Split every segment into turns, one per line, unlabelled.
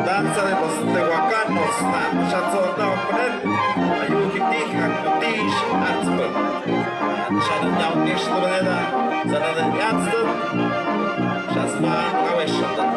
Danza de los tehuacanos, Chatzotao Pret, Ayukitij, Akutish, Atzput, Shadan Yaunish, Loreda, Zanadan Yatzput, Shasman, Aweshatan.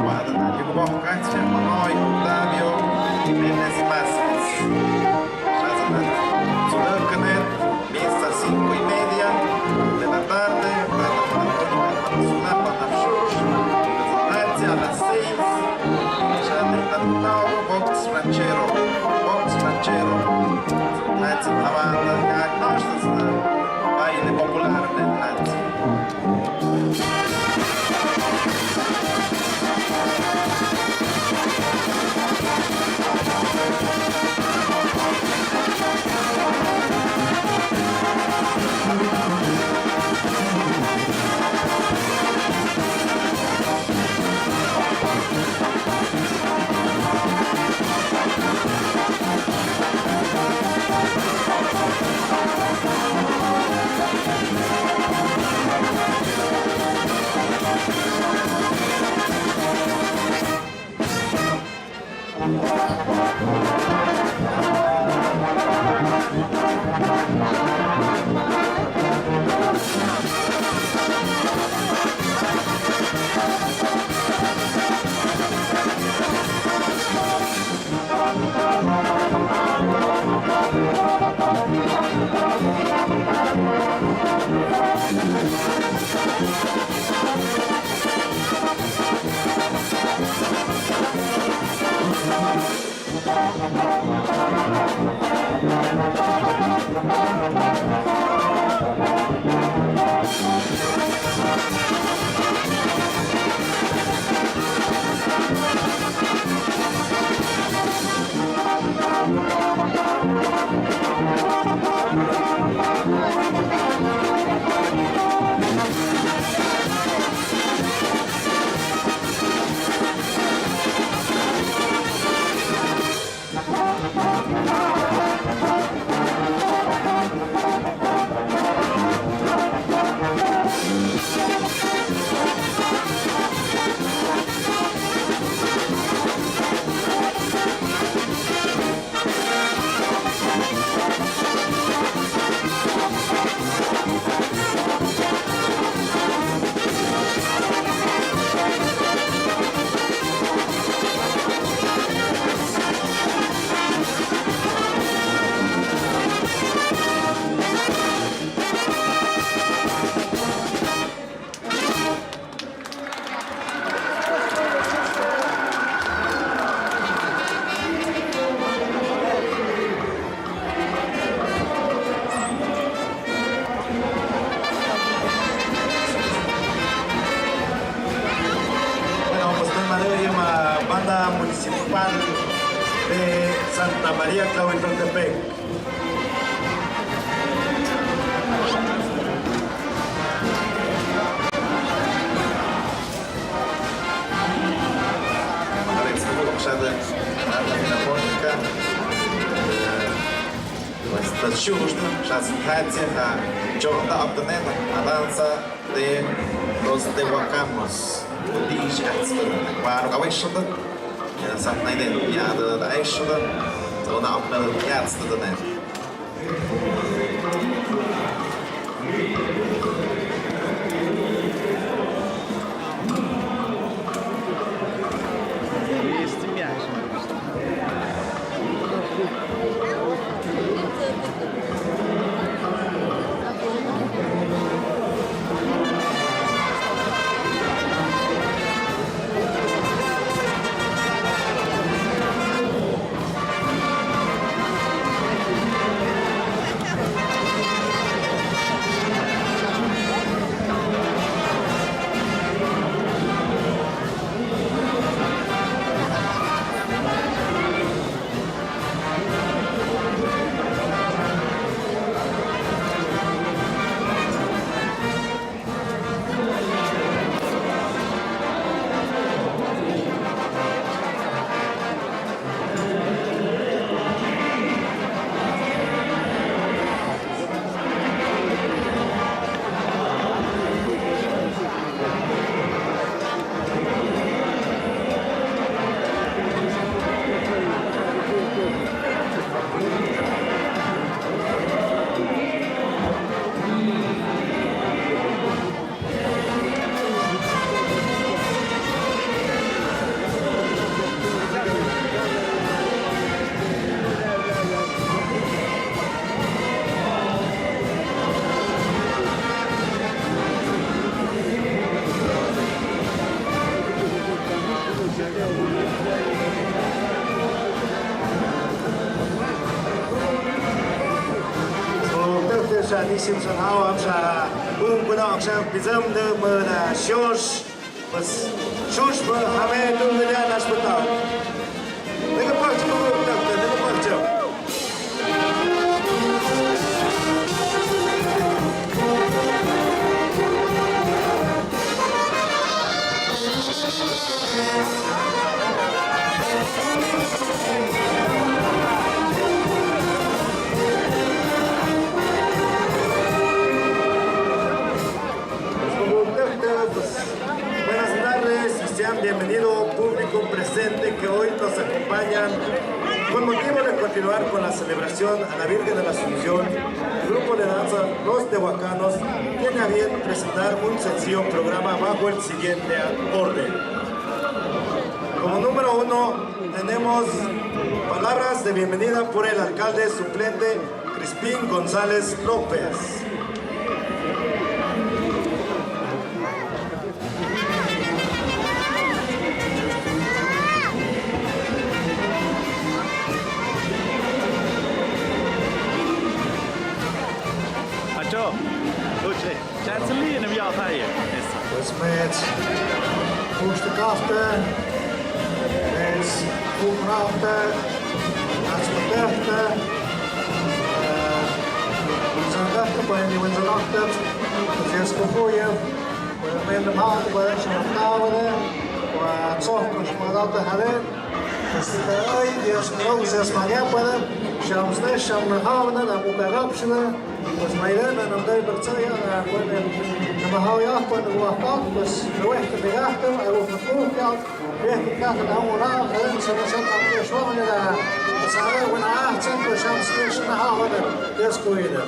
Wow.
Boccaccia, Manoy, Octavio, Jiménez Vázquez. Zulurkanet, misa 5:30 de la tarde, para Sulapa Nafshush, presentación a las 6. Ya de Tanao, Box Ranchero, presentación a la banda, diagnóstica, baile popular de Nancy. Banda Municipal de Santa María Tlahuitoltepec. Danza de los Tehuacanos. Waar ook wisselden. Ja, zat niet in. Ja, de ijsselden. Zo naar op de laatste erin.
Nisim Sanhao Amsha Kuna Aksha Bizam de Mona Shosh was Shosh for Hame Dungan Hospital. Take a part of Buenas tardes y sean bienvenidos público presente que hoy nos acompañan con motivo de continuar con la celebración a la Virgen de la Asunción. El grupo de danza Los Tehuacanos tiene a bien presentar un sencillo programa bajo el siguiente orden. Como número 1 tenemos palabras de bienvenida por el alcalde suplente Crispín González López. Pues met voorste kaften, met voetbalten, naastbedachten, zijn rechten bij die winter achter, dus eerst gegooien, met de maat, waar je nog touwen, waar het zorgt maar dat te hebben. Dus de ui, die is gewoon zes maar hebben, shams ne sham haven, dan moet er optionen. Pues Mayrena no debe percaya na mahawia quando o ataque pues no é que pegaste a los futuros que que cada um lá a se não sabe o que é só na sabe quando a sempre chama se na haven descuida.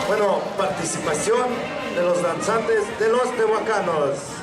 Bueno, participación de los danzantes de los Tehuacanos.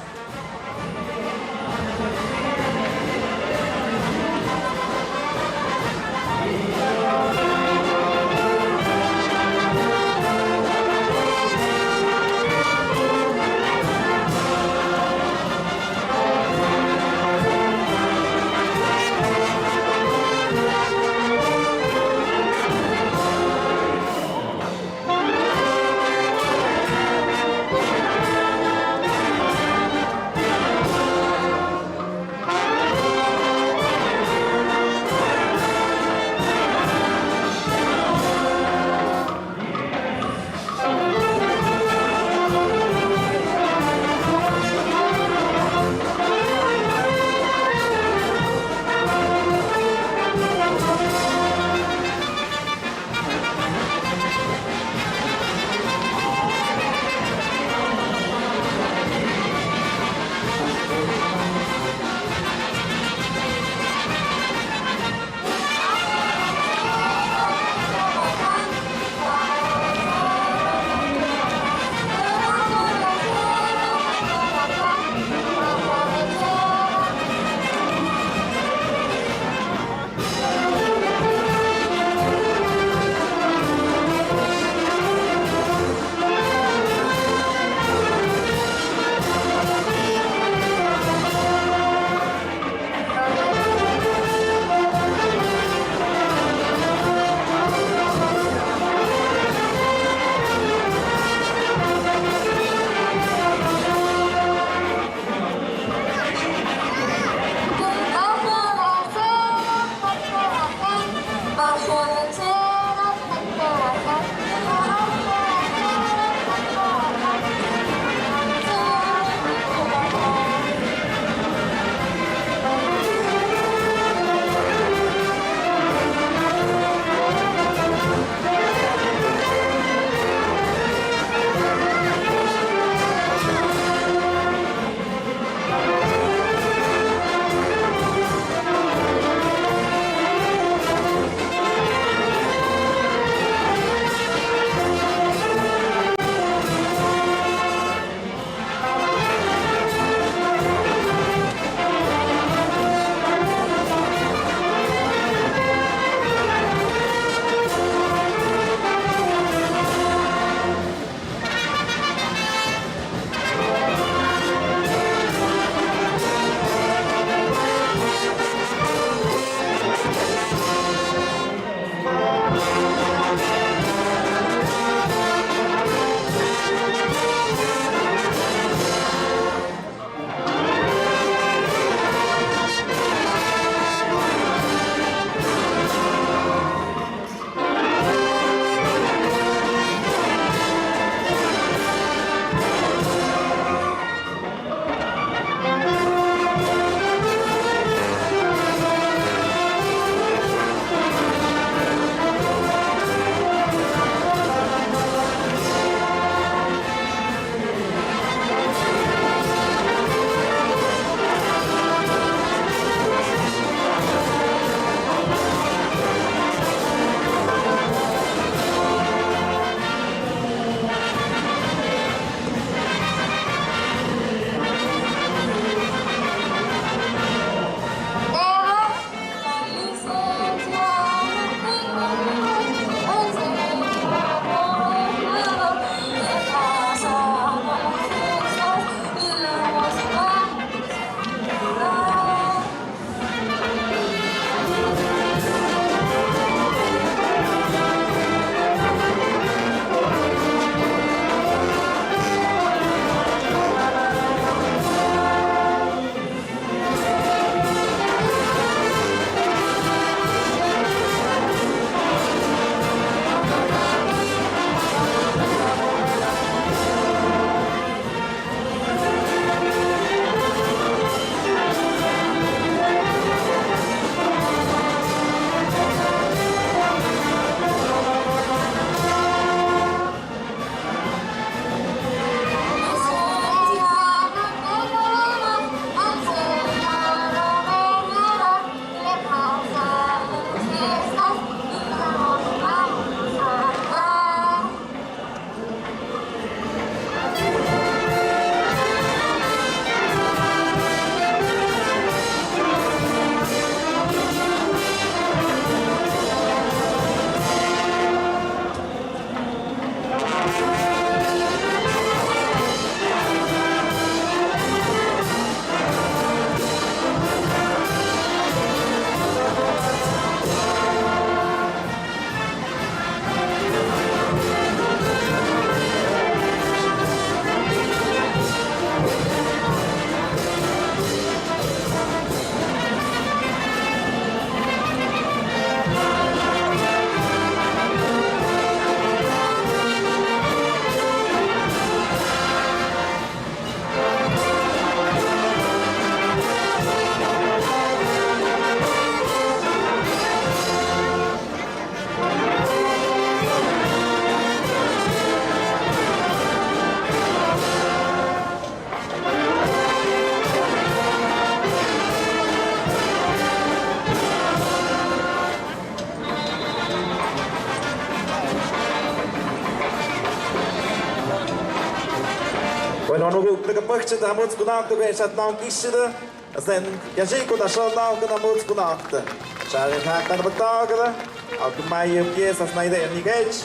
When on the picture, the Muts Kunakta, where shut down Kishida, as then Yajiko, the shut down the Muts Kunakta. Shall in fact, the Batagada, out to my years as neither any gauge,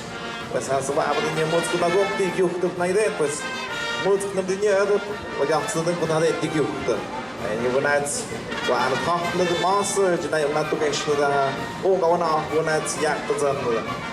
was has survived in your Muts Kunagok, you took my day, was Muts Kunadinia, or Jackson Kunade, you. And you will not go on a top of the monster, and I will not to get to the all going on, you will not yak to the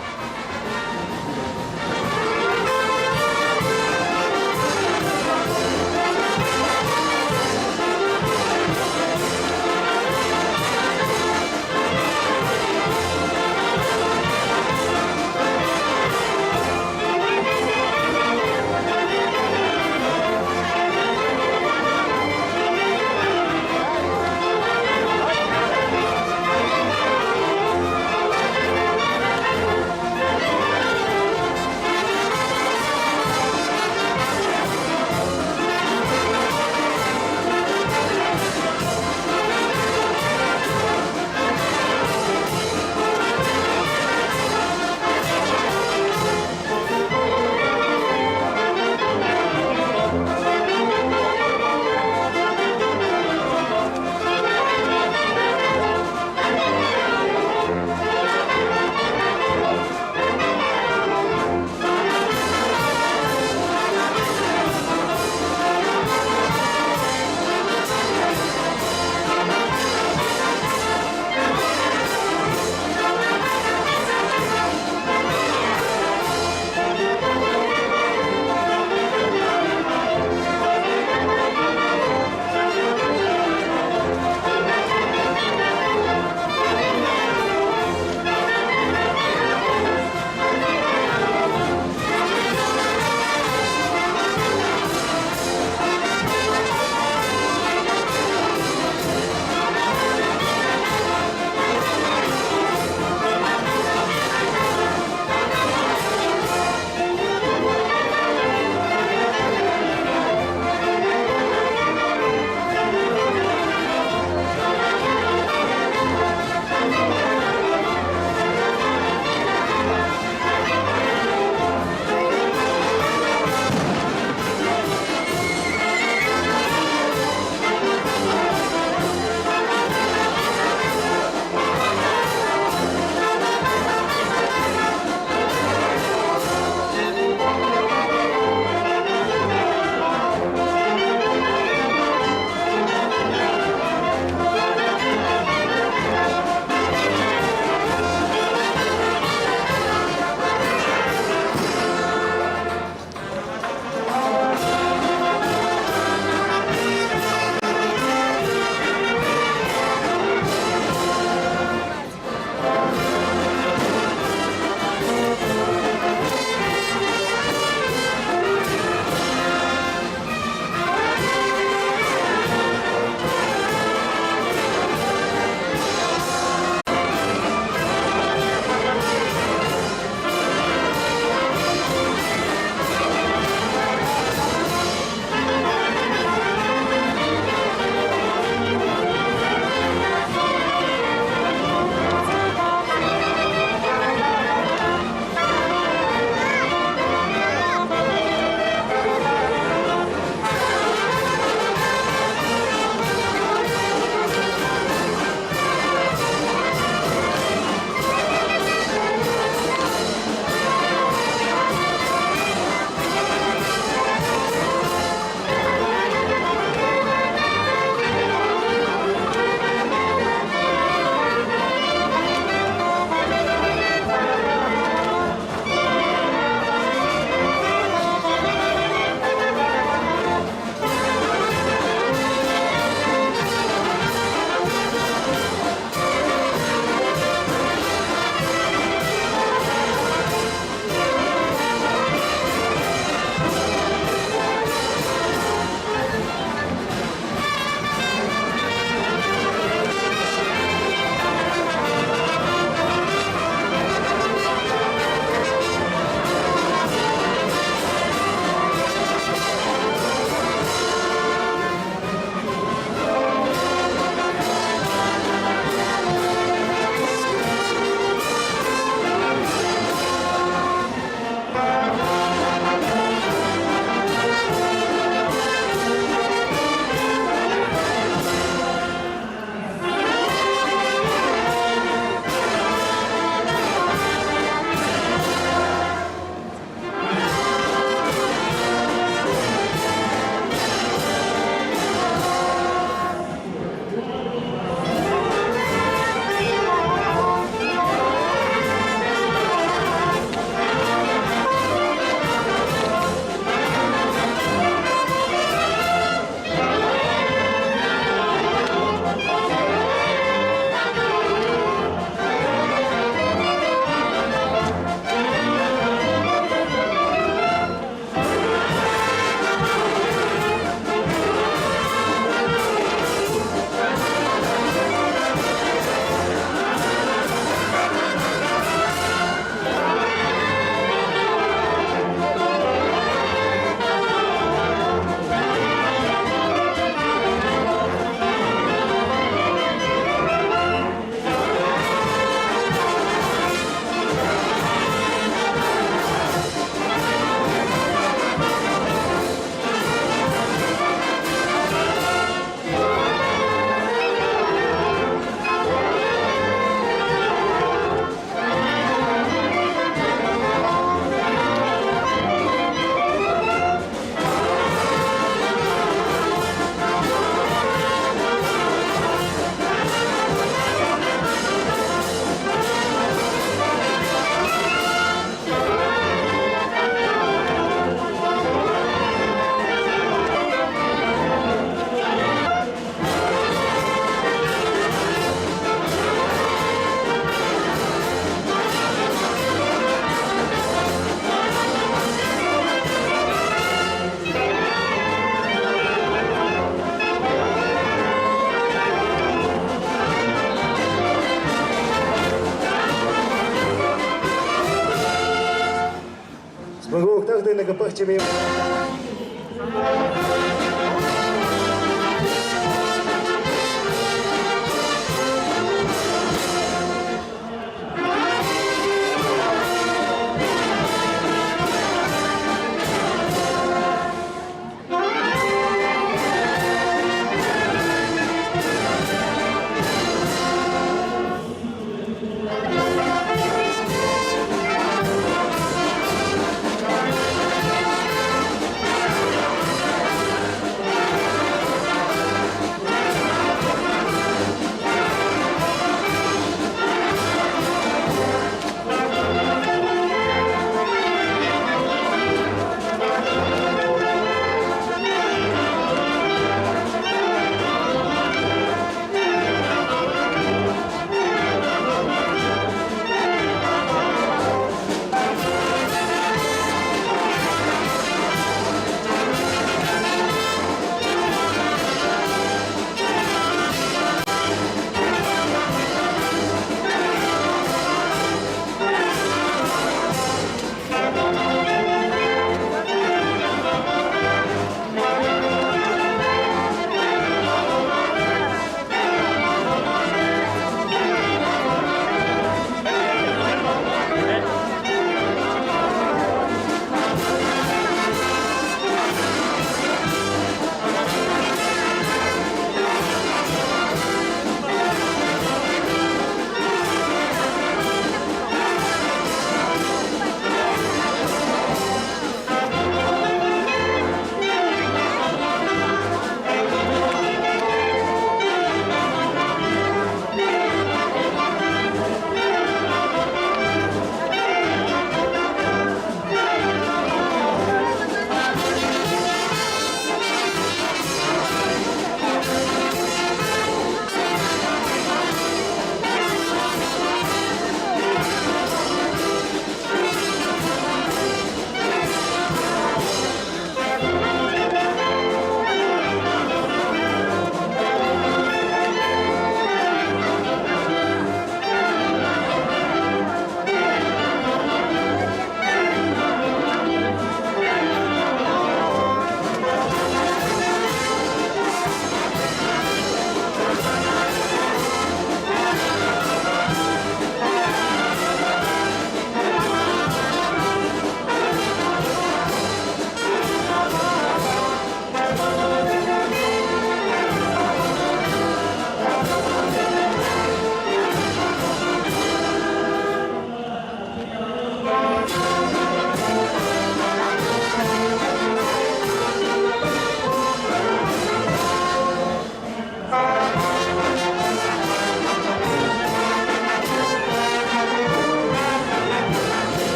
ទៅលើកពើជាវា
អ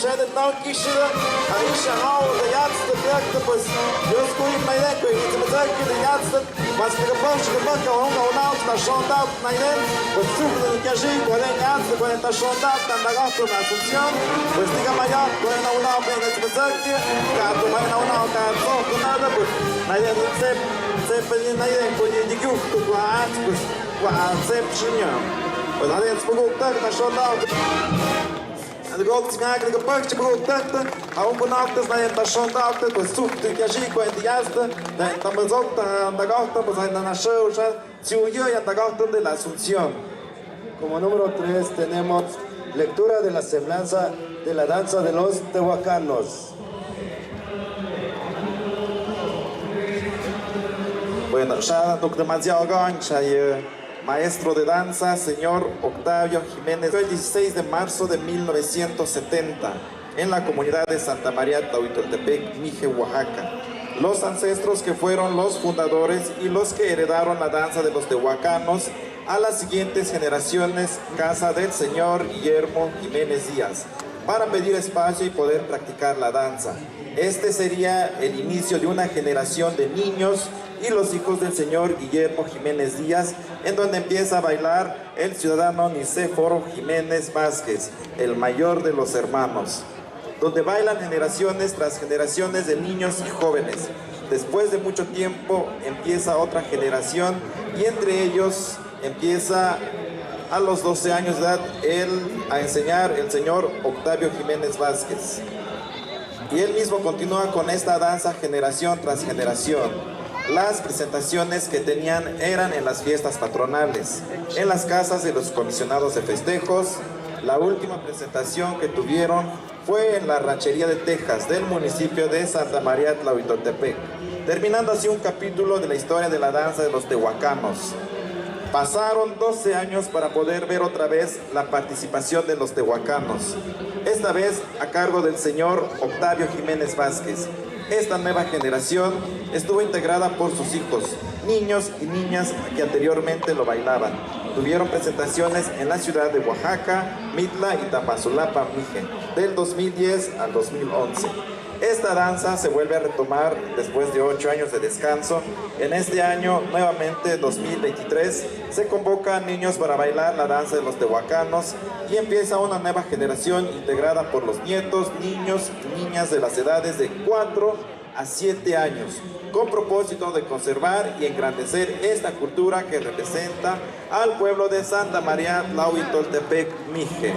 Shedit no Kishida, Aisha How, the Yatsta, the Octopus, Dios Queen, my neck, it's a turkey, the Yatsta, was the bunch of the buck, out, the shot out, my then, with Super Kaji, when I Yatsta, when the shot out, and the Gotham Asuncion, with Diga Maya, when I now bring it to the turkey, got to my now, got off another book. I didn't say, I didn't put in the gift to ask, was Seption. But I didn't spoke that, I shot out. En de grote smakelijke puntje brood tuchten. Hou op nachten, dan in de zondagen, dus zoekt de kajiek in de juiste. Dan bezocht de gasten, pues en la show, suyo y en de gasten de la Asunción.
Como número 3 tenemos lectura de la semblanza de la danza de los tehuacanos.
Bueno, ya no demasiado gancha maestro de danza, señor Octavio Jiménez. Fue el 16 de marzo de 1970 en la comunidad de Santa María Tlahuitoltepec, Mije, Oaxaca. Los ancestros que fueron los fundadores y los que heredaron la danza de los tehuacanos a las siguientes generaciones, casa del señor Guillermo Jiménez Díaz, para pedir espacio y poder practicar la danza. Este sería el inicio de una generación de niños y los hijos del señor Guillermo Jiménez Díaz, en donde empieza a bailar el ciudadano Nicéforo Jiménez Vázquez, el mayor de los hermanos, donde bailan generaciones tras generaciones de niños y jóvenes. Después de mucho tiempo empieza otra generación y entre ellos empieza a los 12 años de edad a enseñar el señor Octavio Jiménez Vázquez. Y él mismo continúa con esta danza generación tras generación. Las presentaciones que tenían eran en las fiestas patronales, en las casas de los comisionados de festejos. La última presentación que tuvieron fue en la ranchería de Texas del municipio de Santa María Tlahuitoltepec, terminando así un capítulo de la historia de la danza de los tehuacanos. Pasaron 12 años para poder ver otra vez la participación de los tehuacanos, esta vez a cargo del señor Octavio Jiménez Vázquez. Esta nueva generación estuvo integrada por sus hijos, niños y niñas que anteriormente lo bailaban. Tuvieron presentaciones en la ciudad de Oaxaca, Mitla y Tamazulapa, Mije, del 2010 al 2011. Esta danza se vuelve a retomar después de 8 años de descanso. En este año, nuevamente 2023, se convocan niños para bailar la danza de los tehuacanos y empieza una nueva generación integrada por los nietos, niños y niñas de las edades de 4 a 7 años, con propósito de conservar y engrandecer esta cultura que representa al pueblo de Santa María Tlahuitoltepec, Mije.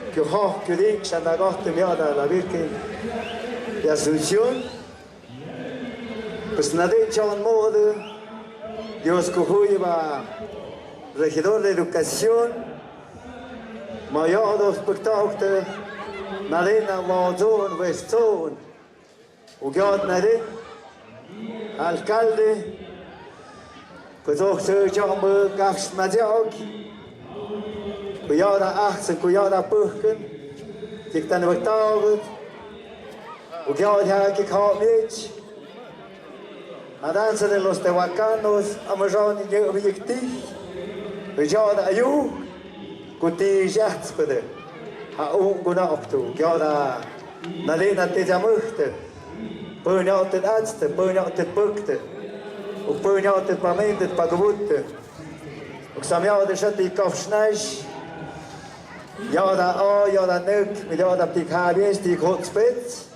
Que Hochkirich Shandagoste Miada la Virgen de Asunción, pues nadie Chan Mode, Dios Cujuyba, regidor de educación, Mayados Pactaute, Nadena Maudzon, Westzon, Ugat Nadin, alcalde, pues auch Sir John Burgach Majog. Kuyada achtsen, kuyada puhken, ik dan vertaalde, kuyada gekauft, a danza de los tehuacanos, amazon y objectif, kuyada ayu, kuti jatspede, a gunautu, kuyada nadena te jamuchte, punyaut het atste, punyaut het pukte, punyaut het pamente, het pagwoete, samjaut de shati kafsnaish. Jada A, jada Nük, mit jada Pik Hábiens, die Hotzpitz.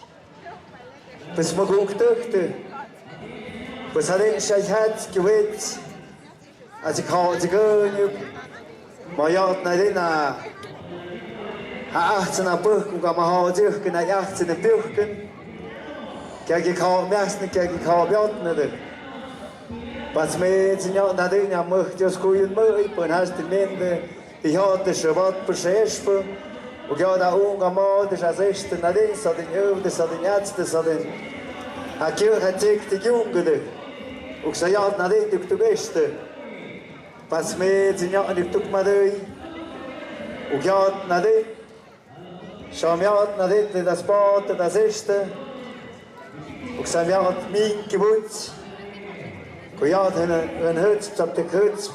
Bis man gut dürfte. Bis hat ich hat gewitzt. Als ich halt sie gehen, man jad nach den 18 Büchern, und man hat sich nach 18 Büchern. Kijk ik halt messen, kijk ik halt jadnen. Was mir jetzt nach den ja möchte, das gut möglich, und hast die Mende. Ich hatte Shabbat Pesheschpe, und ja, da Ungamad ist als Echte Nadin, so den Öl, so den Ärzte, so den Akir hat sich die Jungen, und so ja, Nadin, du Beste. Was mir sind ja, ich tuk Madei, und ja, Nadin, schau mir an, Nadin, das Bad, das Echte, und so ja, mein Gewürz, und ja, ein Hütz, ab der Hütz,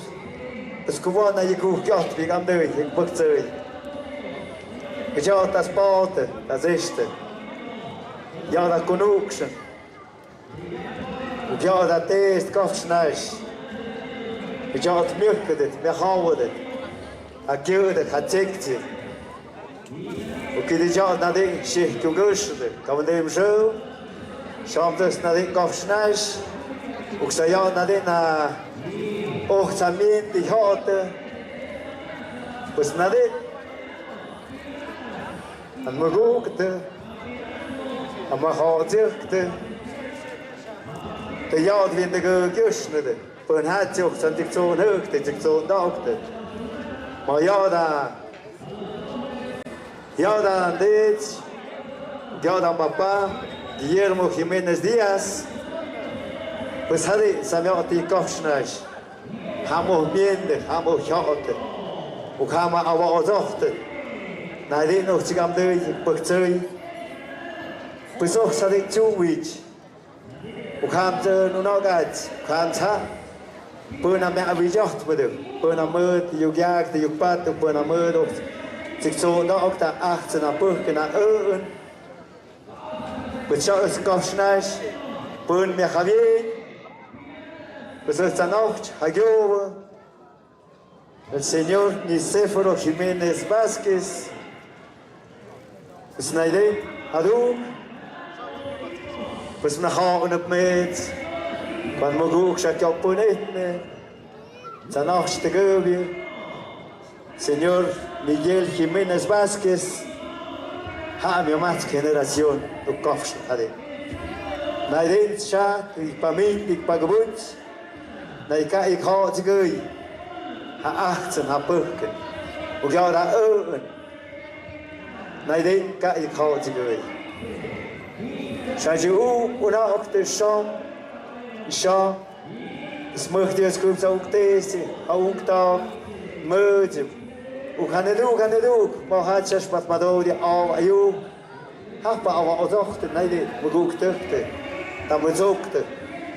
das Kuwana je kuchjat, wie am Döi, in Bukzöi. Ja das Boden, das ist er. Ja das Connection. Und ja das ist ganz nice. Ja das möchte, wir haben das. A Gilda, a Tikti. O que de já na de que eu gosto de, como de show, chamamos na de Kopfschneis, o que sai na de na orçamento de rota, pois na de a magugte, a mahadjekte, de já de de gosto de, por hat eu santig so högte, de so dachte. Maar ja dan dit, ja dan papa, Guillermo Jiménez Díaz, pues hadi samjati kofsnäs, hamo miende, hamo hjote, ook hama awa ozochte, na dit nog zigam dui, pukzui, pues ook sadi tjuwich, ook ham te nunogat, ook ham ta, puna me avijocht bedoel. Puna mud, juk jaagt, juk pat, puna mud op zich zo nog daar achter naar burken naar oren. Beschouw is kofsnijs, pun me Javier. Beschouw esta noche, Hagiova. El señor Nicéforo Jiménez Vázquez. Pues na idee, Hadou. Pues na gaan op met. Van Moguk, Shakyo Punetne. Zanoch de Gubie, señor Miguel Jiménez Vázquez, ha mi más generación, tu kofsch hade. Na den scha, ik pamit, ik pagbunt, na ik ha zigui, ha 18 ha burken, og ja da oren. Na den ik ha zigui. Shaji una op de sham, sha. Es möchte jetzt kurz auch das, auch da, möge. Und kann nicht du, man hat schon was man da, die auch, ayo. Hat man aber auch gesagt, nein, man guckt töchte, dann man sagte,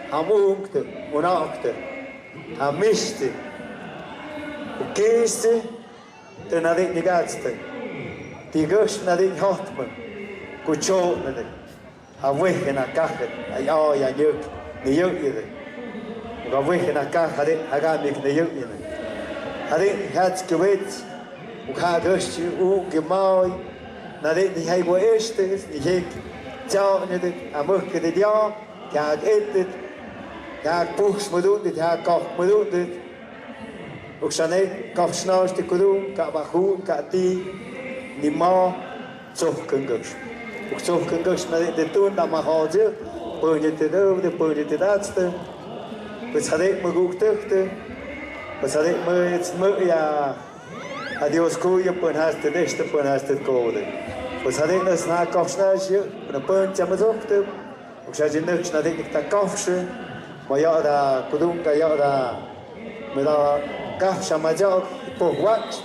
am ungte, und achte, am mischte. Und geste, dann hat nicht gaste. Die Gäste hat nicht hat man, gut schon, am Weg nach Kacke, ja, juk, nicht juk. Và với cái nát hạt đấy, hạt gà mình này dựng như này, hạt đấy hạt kiểu vậy, hạt gớt chịu kiểu mồi, nãy đấy thì hay bôi ếch đấy, thì hay cho như thế, mực cái đấy đó, cái hạt ếch đấy, cái hạt push mới đúng, thì hạt cọc mới đúng đấy, lúc sau này cọc snow thì cứ đúng, cả bạc hú, cả ti, niệm mò, chụp cứng gớt, chụp cứng gớt này để tuôn đam mà họ chứ, bơi như thế đâu, để bơi như thế đó chứ. Pues hadek me gukte, pues hadek me ya adios kuya pun haste deste pun haste kode. Pues hadek nas na kofsnasje, na pun chamazokte, ook sa jinuk na dek ta kofsje, ma ya da kudunka ya da me da kafsha majok po wat.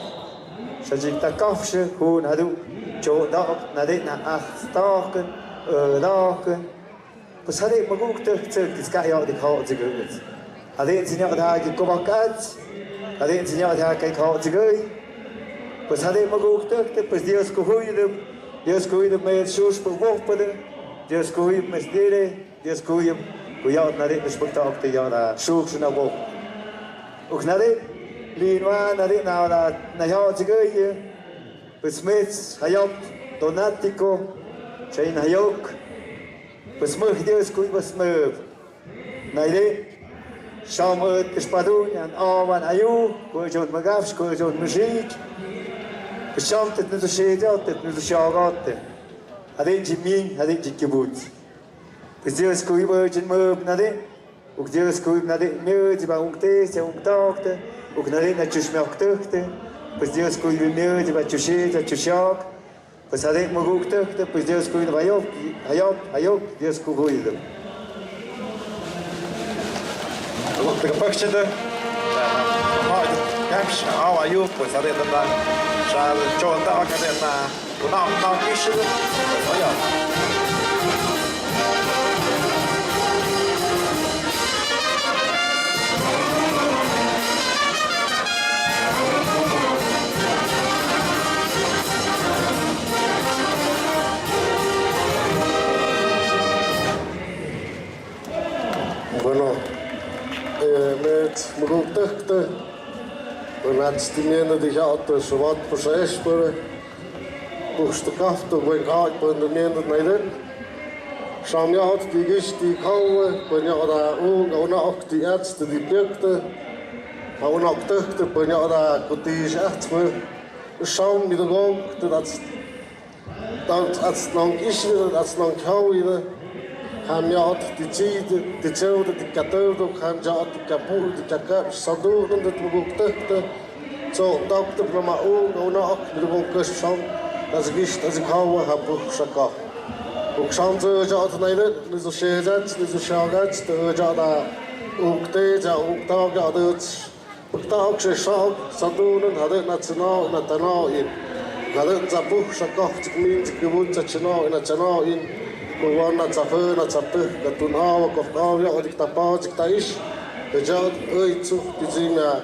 Sa jik ta kofsje hun hadu cho dok na dek na achtaken, daken. Pues hadek me gukte, is ka ya dik ha zigut. Hadin sinya ada ki kobakat, hadin sinya ada kai kau zigui. Pues hadin maguk tek, pues Dios cuida me sus por vos pade, Dios cuida me dire, Dios cuida na de respecta te ya da sus na vos. Uk na de linwa na de na ya zigui. Pues mets hayop donatico, chain hayok. Pues mă Dios cuida pues me. Na de Samen gespadoen en awan ayu, koejoen magafs, koejoen muziek. Besamt het nu de zeedat, het nu de shagatte. Hadin jimin, hadin jikibut. Dus Dios koejoen meub nadin, ook Dios koejoen nadin meub, ba ungtes, ja ungtakte, ook nadin na tjusmjak tukte. Dus Dios koejoen meub, ba tjushet, ja tjushak. Dus hadin maguk tukte, dus Dios koejoen hayop, Dios koejoen.
Porque pakšķida, kāpš, ava jūp, pues arī tādā šādi čota, kad ir tā, tu nav kišķida, o jā.
Bueno, met mijn dochter, en het stimuleerde die gaat dus wat proces voor de kracht door mijn hart van de minder Nederland. Samen ja had die gist die koude, ben ja daar ook nog die ärzte die birkte, ook nog dochter ben ja daar die echt voor. Samen met de gang dat als lang is weer, als lang kou weer. Ham jaat die tijd, die zelfde, die kathode, ham jaat die kapur, die kakap, sadur, en dat we ook tuchten. Zo, dokter, maar ook nog, de gewoon kus van, als ik wist, als ik hou, heb ik shaka. Ook soms jaat Nederland, dus zo scheert, dus zo schaagt, de jaat ook deze, ja ook dag, ja dat, ook dag, ze schak, sadur, had het nationaal in. Had het zabuch, shaka, ik meen, ik gewoond, nationaal in. Kuwan na tsafe na tsape na tunawa kofkawa o dik tapa dik tais de jad oi tsu dizina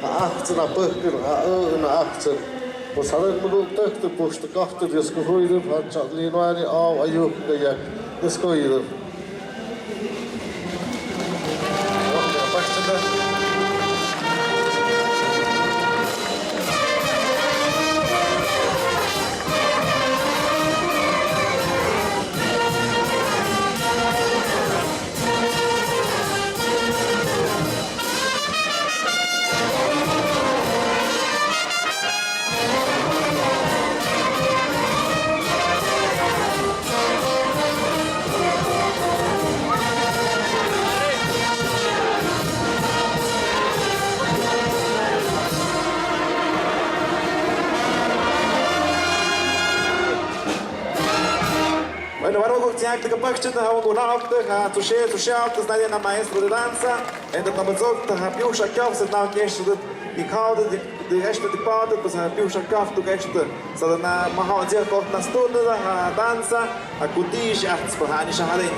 acht na pukkel na acht po salet mudu tak te post kachte dis gehoide van chatli noani au ayu de ya dis koide
Bueno, vamos con tiang de kapakchen da hawo gona auf da to share das na maestro de danza und da mazot da piusha kauf se na kesh de kaude de rest de paude pas ha piusha kauf du kesh de so na ma ha sehr kocht na stunde da danza a kudish achts bahani shahale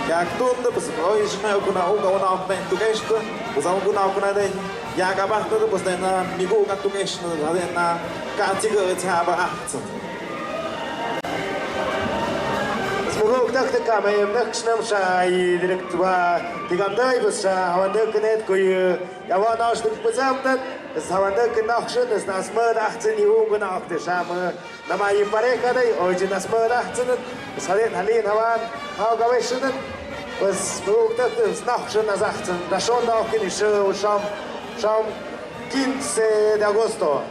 ja stunde pas oi shna gona auf ben du kesh was auch gona auf na den ja gabacht du pas na migu ga tu kesh na ka tiger tsaba 18
Muguk tak kama yam nak snam sai direct wa digandai bas hawanda knet ko ya wa nas dik bezamtat es hawanda knach shon es nas mer 18 jungen auf der shame na ma yi pare kadai oj nas mer 18 es halen hawan ha gawe shon was muguk tak es nach shon nas 18 da schon da auch kini sham 15 de agosto.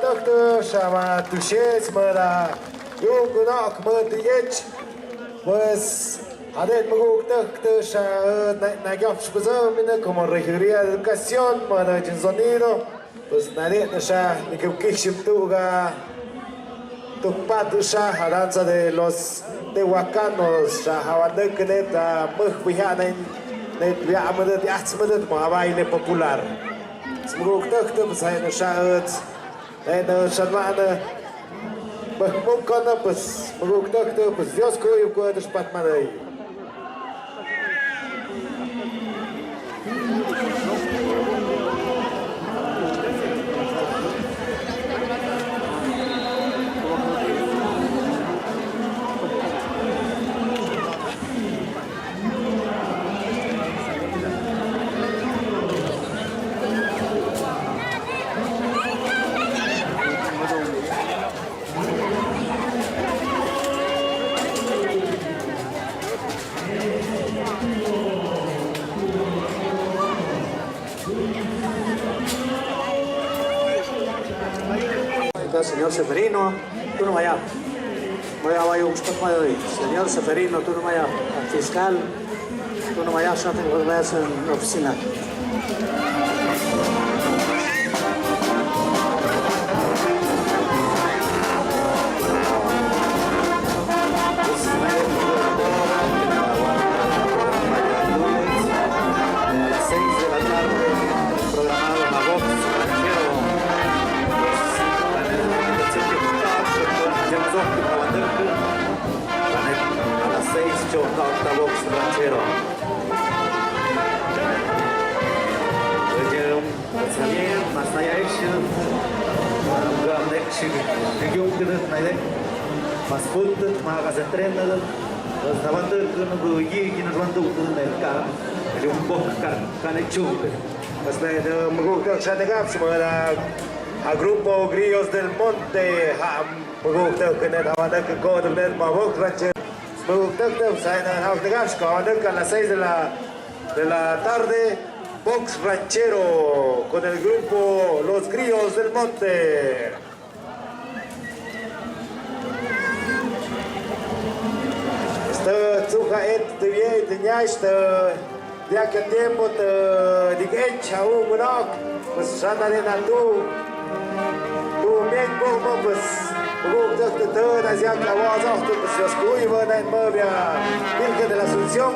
doctor chama Tuches mera yung gunak mentiech pues adet maguk doctor sa na gap spazam mina como regiría de educación mera en sonido pues nadie sa ni que kishim tuga tupat sa danza de los tehuacanos sa hawanek neta mkhvihanen net viamada de atsmada ma baile popular smruk doctor sai na sa en Salvana, pues muy cona, pues me gusta que pues Dios que yo puedo despatmar ahí.
Señor Seferino, tú no vayas. Voy a un señor Seferino, tú no vayas. Fiscal, tú no vayas, ya tengo que ver en la oficina.
Mas puto, mas casa treina, os navantes que não goiam que nos mandou tudo no carro, ele pouco carne chupa. Mas bem, me gusta que já negamos, mas a grupo Grillos del Monte, me gusta que não havia que correr net mas vou crachar. Me gusta que sai na house de gas, cuando a las 6 de la tarde, box ranchero con el grupo Los Grillos del Monte. Suka et de vie de nyashte ya que tiempo te digue chau monok pues sana de natu tu bien poco pues luego te das ya que vas a tu pues escuí van en movia Virgen de la Asunción